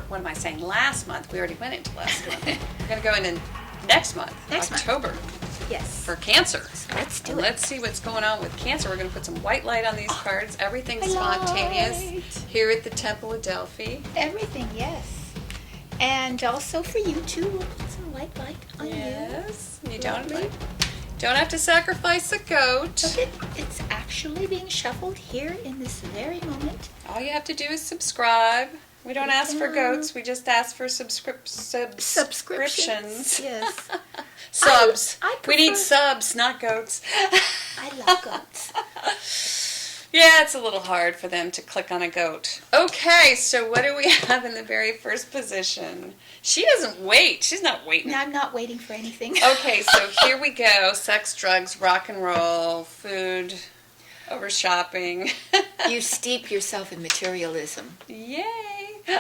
what am I saying, last month. We already went into last month. We're going to go into next month, October. Yes. For Cancer. So let's do it. Let's see what's going on with Cancer. We're going to put some white light on these cards. Everything's spontaneous here at the Temple of Delphi. Everything, yes. And also for you too, we'll put some white light on you. Yes. You don't have to sacrifice a goat. Look, it's actually being shuffled here in this very moment. All you have to do is subscribe. We don't ask for goats. We just ask for subscriptions. Yes. Subs. I We need subs, not goats. I love goats. Yeah, it's a little hard for them to click on a goat. Okay, so what do we have in the very first position? She doesn't wait. She's not waiting. No, I'm not waiting for anything. Okay, so here we go. Sex, drugs, rock and roll, food, over shopping. You steep yourself in materialism. Yay. You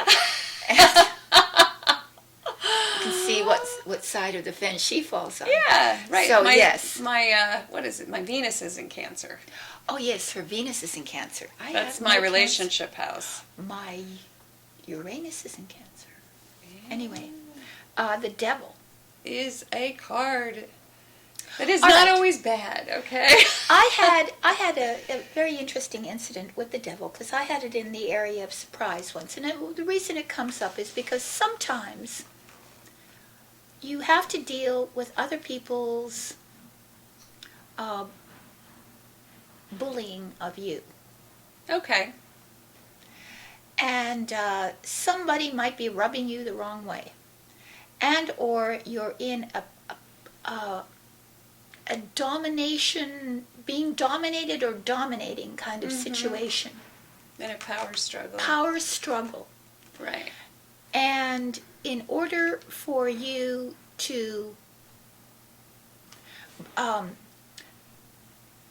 can see what side of the fence she falls on. Yeah, right. So, yes. What is it? My Venus is in Cancer. Oh, yes, her Venus is in Cancer. That's my relationship house. My Uranus is in Cancer. Yeah. Anyway, the Devil is a card that is not always bad, okay? I had a very interesting incident with the Devil because I had it in the area of surprise once. And the reason it comes up is because sometimes you have to deal with other people's bullying of you. Okay. And somebody might be rubbing you the wrong way. And or you're in a domination, being dominated or dominating kind of situation. In a power struggle. Power struggle. Right. And in order for you to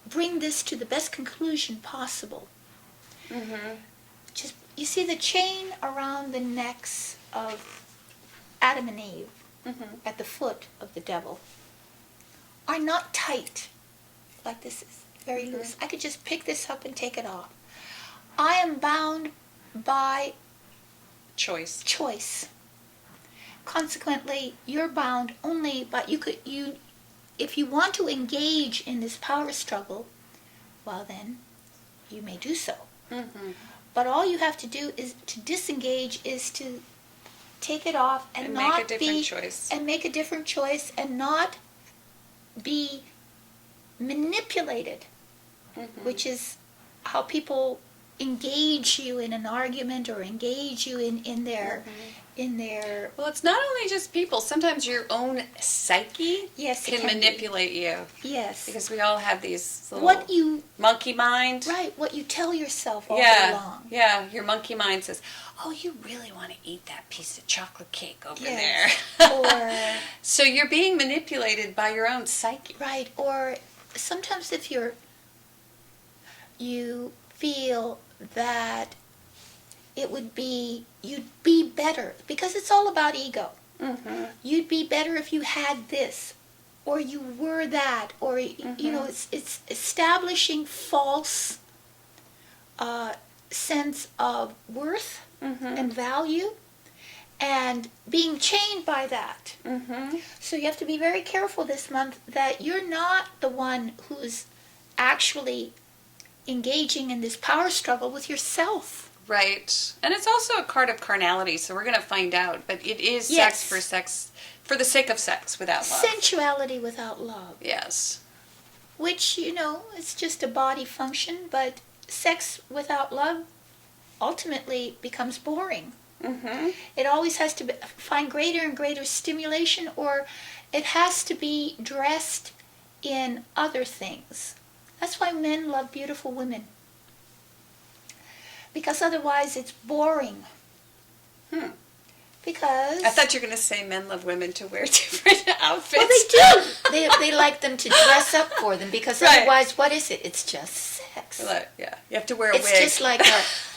bring this to the best conclusion possible, just, you see the chain around the necks of Adam and Eve at the foot of the Devil are not tight like this is, very loose. I could just pick this up and take it off. I am bound by choice. Consequently, you're bound only by, if you want to engage in this power struggle, well then, you may do so. But all you have to do is to disengage, is to take it off and not make a different choice. And make a different choice and not be manipulated, which is how people engage you in an argument or engage you in their well, it's not only just people. Sometimes your own psyche can manipulate you. Yes. Because we all have these little monkey mind. Right, what you tell yourself all day long. Yeah, your monkey mind says, oh, you really want to eat that piece of chocolate cake over there. Or so you're being manipulated by your own psyche. Right, or sometimes if you feel that you'd be better, because it's all about ego. You'd be better if you had this, or you were that, or it's establishing false sense of worth and value, and being chained by that. So you have to be very careful this month that you're not the one who's actually engaging in this power struggle with yourself. Right. And it's also a card of carnality, so we're going to find out. But it is sex, for the sake of sex, without love. Sensuality without love. Yes. Which, it's just a body function, but sex without love ultimately becomes boring. It always has to find greater and greater stimulation, or it has to be dressed in other things. That's why men love beautiful women. Because otherwise it's boring. Because I thought you were going to say men love women to wear different outfits. Well, they do. They like them to dress up for them, because otherwise, what is it? It's just sex. Yeah, you have to wear a wig. It's just like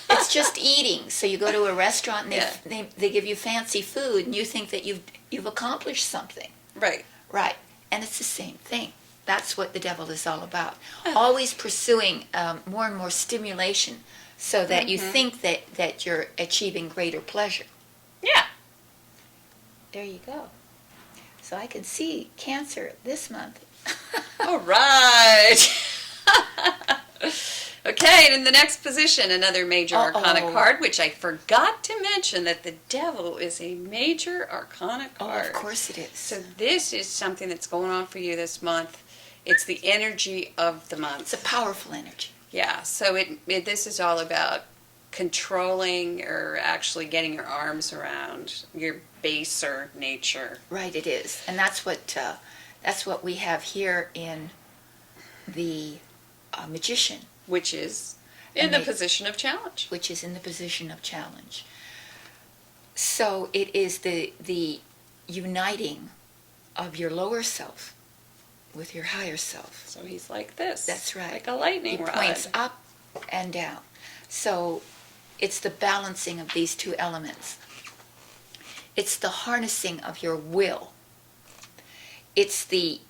it's just eating. So you go to a restaurant and they give you fancy food, and you think that you've accomplished something. Right. Right. And it's the same thing. That's what the Devil is all about. Always pursuing more and more stimulation, so that you think that you're achieving greater pleasure. Yeah. There you go. So I can see Cancer this month. All right. Okay, and in the next position, another major arcana card, which I forgot to mention that the Devil is a major arcana card. Oh, of course it is. So this is something that's going on for you this month. It's the energy of the month. It's a powerful energy. Yeah, so this is all about controlling or actually getting your arms around your baser nature. Right, it is. And that's what we have here in the Magician. Which is in the position of challenge. Which is in the position of challenge. So it is the uniting of your lower self with your higher self. So he's like this. That's right. Like a lightning rod. He points up and down. So it's the balancing of these two elements. It's the harnessing of your will. It's the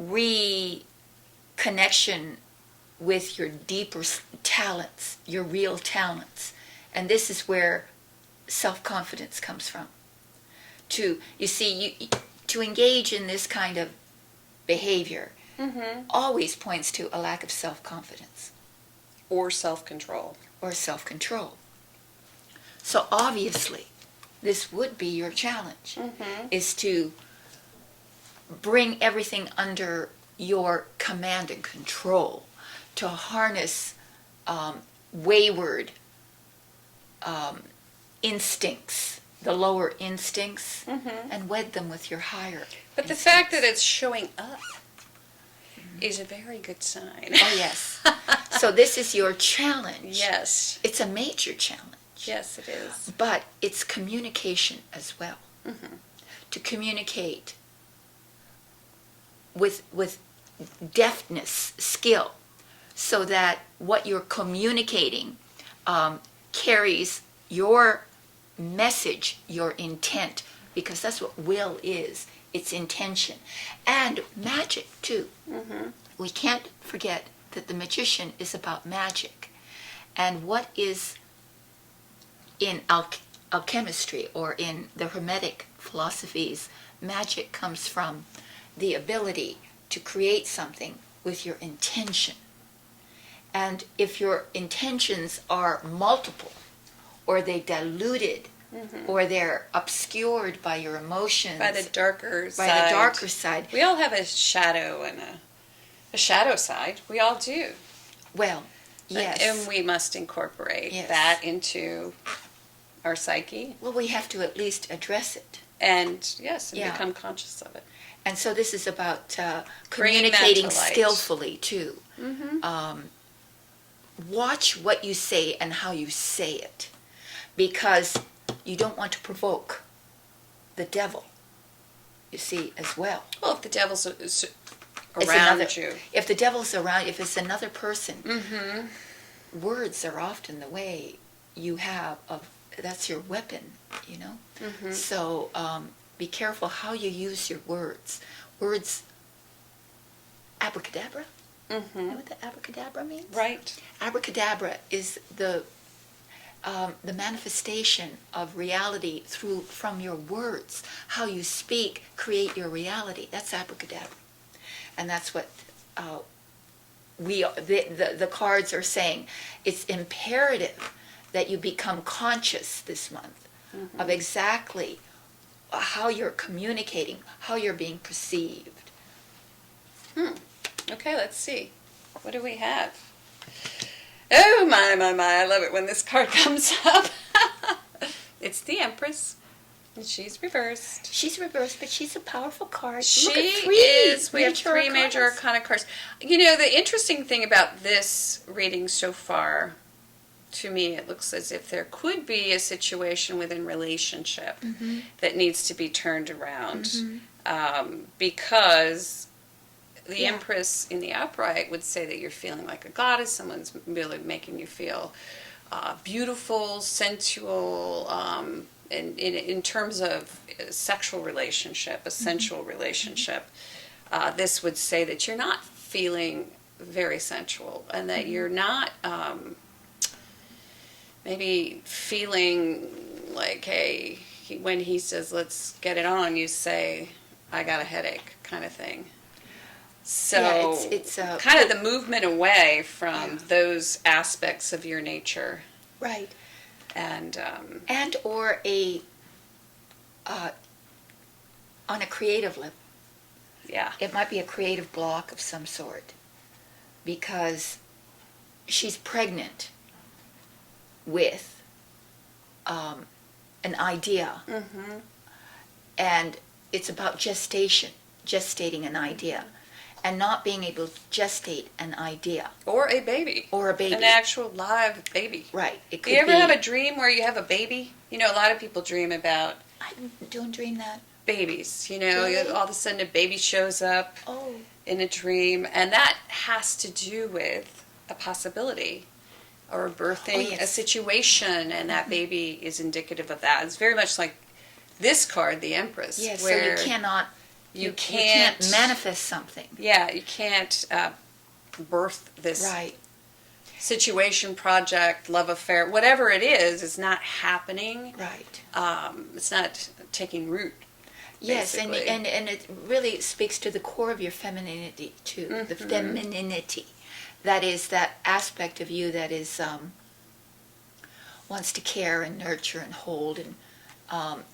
reconnection with your deeper talents, your real talents. And this is where self-confidence comes from. To engage in this kind of behavior always points to a lack of self-confidence. Or self-control. Or self-control. So obviously, this would be your challenge, is to bring everything under your command and control, to harness wayward instincts, the lower instincts, and wed them with your higher But the instincts. fact that it's showing up is a very good sign. Oh, yes. So this is your challenge. Yes. It's a major challenge. Yes, it is. But it's communication as well. To communicate with deftness, skill, so that what you're communicating carries your message, your intent, because that's what will is. It's intention. And magic, too. We can't forget that the Magician is about magic. And what is in alchemistry or in the Hermetic philosophies, magic comes from the ability to create something with your intention. And if your intentions are multiple, or they're diluted, or they're obscured by your emotions, By the darker side. by the darker side. We all have a shadow and a shadow side. We all do. Well, yes. And we must incorporate that into our psyche. Well, we have to at least address it. And yes, and become conscious of it. And so this is about Bringing that communicating to light. skillfully, too. Watch what you say and how you say it, because you don't want to provoke the devil, you see, as well. Well, if the devil's around you. If the devil's around, if it's another person, words are often the way you have of, that's your weapon, you know? So be careful how you use your words. Words, abracadabra? You know what the abracadabra means? Right. Abracadabra is the manifestation of reality from your words. How you speak, create your reality. That's abracadabra. And that's what the cards are saying. It's imperative that you become conscious this month of exactly how you're communicating, how you're being perceived. Okay, let's see. What do we have? Oh, my. I love it when this card comes up. It's the Empress. And she's reversed. She's reversed, but she's a powerful card. She Look at is. We have major three major arcanas. arcana cards. You know, the interesting thing about this reading so far, to me, it looks as if there could be a situation within relationship that needs to be turned around. Because the Empress in the upright would say that you're feeling like a goddess. Someone's really making you feel beautiful, sensual, and in terms of sexual relationship, a sensual relationship. This would say that you're not feeling very sensual and that you're not maybe feeling like, hey, when he says, let's get it on, you say, I got a headache, kind of thing. So Yeah, it's kind of the movement away from Yeah. those aspects of your nature. right. And Or on a creative level. yeah. It might be a creative block of some sort because she's pregnant with an idea, Mm-hmm. and it's about gestating an idea, and not being able to gestate an idea Or a baby. or a baby. An actual live baby. Right. It Do could you ever be. have a dream where you have a baby? You know, a lot of people dream about I don't dream that. babies. You know, Really? all of a sudden a baby shows up Oh, in a dream, and that has to do with a possibility or birthing Oh, yes. a situation, and that baby is indicative of that. It's very much like this card, the Empress, yes. where So you cannot. you You can't can't manifest something. Yeah, you can't birth this Right. situation, project, love affair, whatever it is not happening. Right. It's not taking root. Yes, and basically. and it really speaks to the core of your femininity too. The Mhm. femininity, that is that aspect of you that is wants to care and nurture and hold, and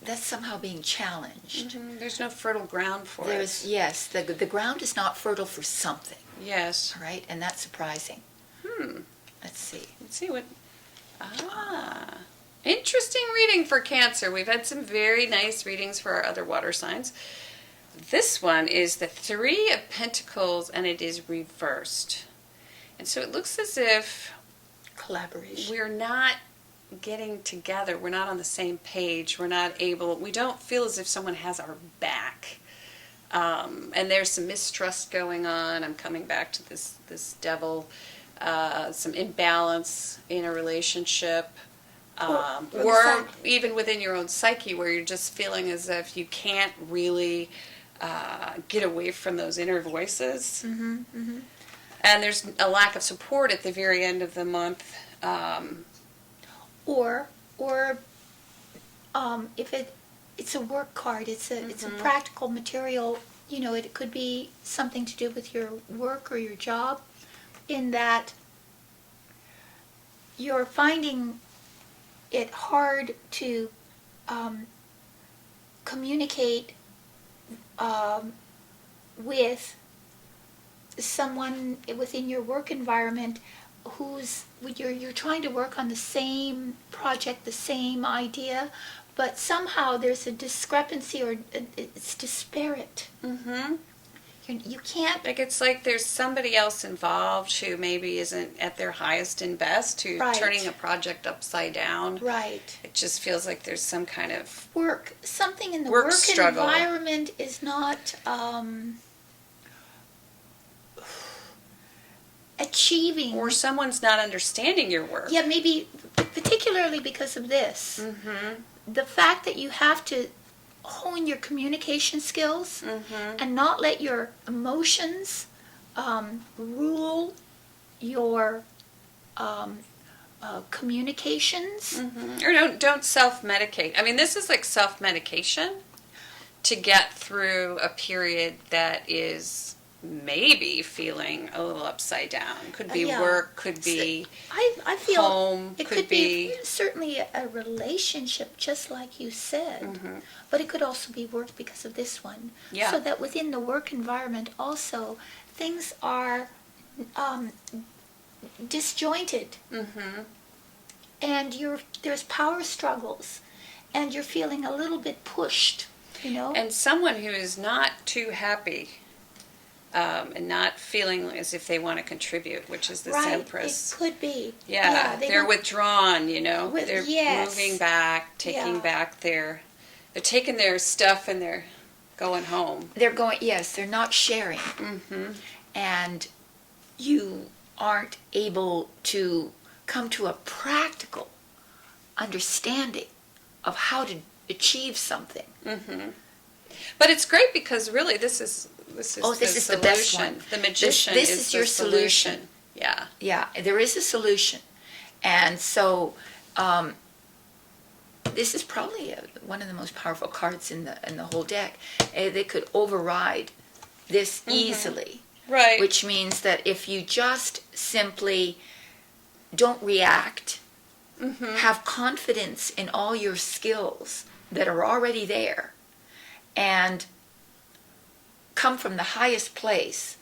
that's somehow being challenged. Mhm. There's no fertile ground for There's it. yes, the ground is not fertile for something, Yes. all right, and that's surprising. Let's see. Let's see what. Interesting reading for Cancer. We've had some very nice readings for our other water signs. This one is the Three of Pentacles, and it is reversed. And so it looks as if Collaboration. we're not getting together. We're not on the same page. We don't feel as if someone has our back. And there's some mistrust going on. I'm coming back to this devil. Some imbalance in a relationship. Or the Or fact- even within your own psyche, where you're just feeling as if you can't really get away from those inner voices. Mm-hmm, mm-hmm. And there's a lack of support at the very end of the month. Or if it's a work card, it's a practical material. You know, it could be something to do with your work or your job, in that you're finding it hard to communicate with someone within your work environment who's you're trying to work on the same project, the same idea, but somehow there's a discrepancy, or it's disparate. Mm-hmm. You can't. Like it's like there's somebody else involved who maybe isn't at their highest and best, who's Right. turning a project upside down. Right. It just feels like there's some kind of Something in the Work work struggle. environment is not achieving. or someone's not understanding your work. Yeah, maybe particularly because of this. Mm-hmm. The fact that you have to hone your communication skills Mm-hmm. and not let your emotions rule your communications. Mm-hmm. Or don't self-medicate. I mean, this is like self-medication to get through a period that is maybe feeling a little upside down. Could be Yeah. work, could be I feel home, it could be certainly a relationship, just like you said, Mhm. but it could also be work because of this one. Yeah. So that within the work environment also, things are disjointed, Mm-hmm. and there's power struggles, and you're feeling a little bit pushed, you know? And someone who is not too happy and not feeling as if they want to contribute, which is this right, Empress. it could be. Yeah, they they're don't- withdrawn, you know. They're yes. moving back, taking Yeah. back they're taking their stuff and they're going home. They're going, yes, they're not sharing. Mm-hmm. And you aren't able to come to a practical understanding of how to achieve something. Mm-hmm. But it's great because really this is This the is the best solution. one. The magician This is the your solution. Yeah. Yeah, there is a solution. And so This is probably one of the most powerful cards in the whole deck. They could override this easily. Right. Which means that if you just simply don't react, have confidence in all your skills that are already there, and come from the highest place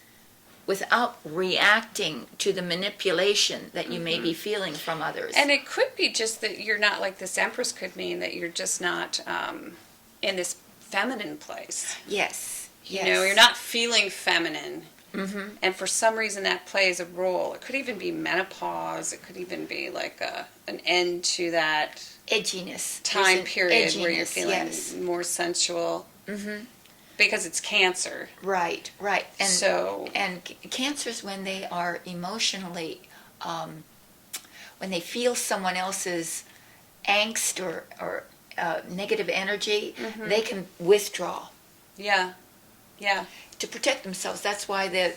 without reacting to the manipulation that you may be feeling from others. And it could be just that you're not, like this Empress could mean that you're just not in this feminine place. Yes. You know, you're not feeling feminine. And for some reason that plays a role. It could even be menopause. It could even be like an end to that edginess. time period where you're feeling more sensual. Because it's Cancer. Right. And so, and Cancers, when they are emotionally, when they feel someone else's angst or negative energy, they can withdraw. Yeah. To protect themselves. That's why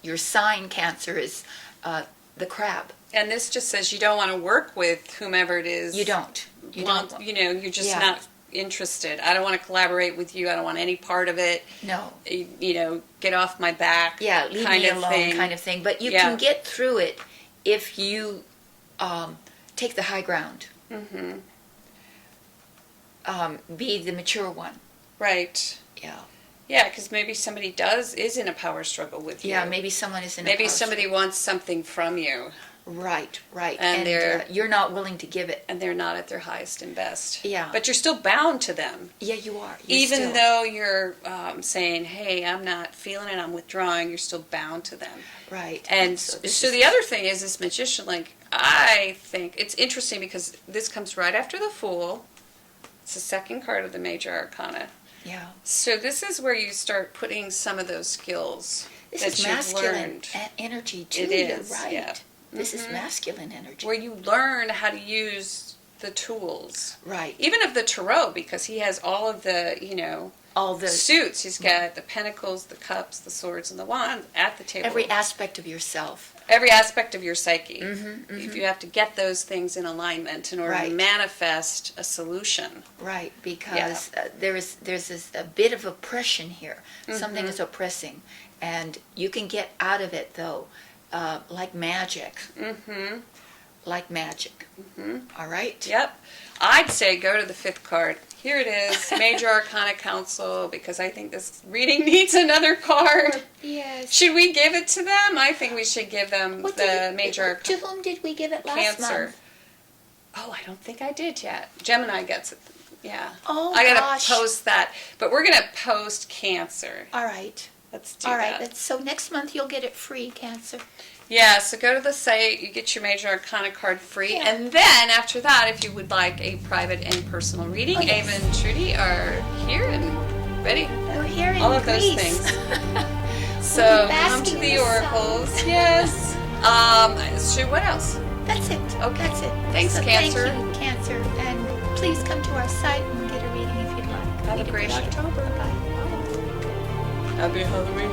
your sign, Cancer, is the crab. And this just says you don't want to work with whomever it is. You don't. You know, you're just not interested. I don't want to collaborate with you. I don't want any part of it. No. You know, get off my back. Yeah, leave me alone kind of thing. But you can get through it if you take the high ground. Be the mature one. Right. Yeah. Yeah, because maybe somebody is in a power struggle with you. Yeah, maybe someone is in a power Maybe somebody wants something from you. Right. And you're not willing to give it. And they're not at their highest and best. Yeah. But you're still bound to them. Yeah, you are. Even though you're saying, hey, I'm not feeling it, I'm withdrawing, you're still bound to them. Right. And so the other thing is this Magician, like, I think it's interesting because this comes right after the Fool. It's the second card of the Major Arcana. Yeah. So this is where you start putting some of those skills that you've learned. This is masculine energy too. It is, You're right. yeah. This is masculine energy. Where you learn how to use the tools. Right. Even of the Tarot, because he has all of the, all the suits. He's got the Pentacles, the Cups, the Swords, and the Wands at the table. Every aspect of yourself. Every aspect of your psyche. If you have to get those things in alignment in order to manifest a solution. Right, because there's a bit of oppression here. Something is oppressing, and you can get out of it though, like magic. Like magic. All right. Yep. I'd say go to the 5th card. Here it is, Major Arcana Council, because I think this reading needs another card. Yes. Should we give it to them? I think we should give them Major Arcana. To whom did we give it last month? Oh, I don't think I did yet. Gemini gets it. Yeah. Oh, I gotta post that. But we're gonna post Cancer. All right. Let's do that. All right. So next month you'll get it free, Cancer. Yeah, so go to the site, you get your Major Arcana card free, and then after that, if you would like a private and personal reading, Ava and Trudy are here and ready. We're here in all of Greece. those things. So come to the oracles. Yes. So what else? That's it. Okay. That's it. Thanks, Cancer. Thank you, Cancer. And please come to our site and get a reading if you'd like. Have a great October. Bye. Happy Halloween.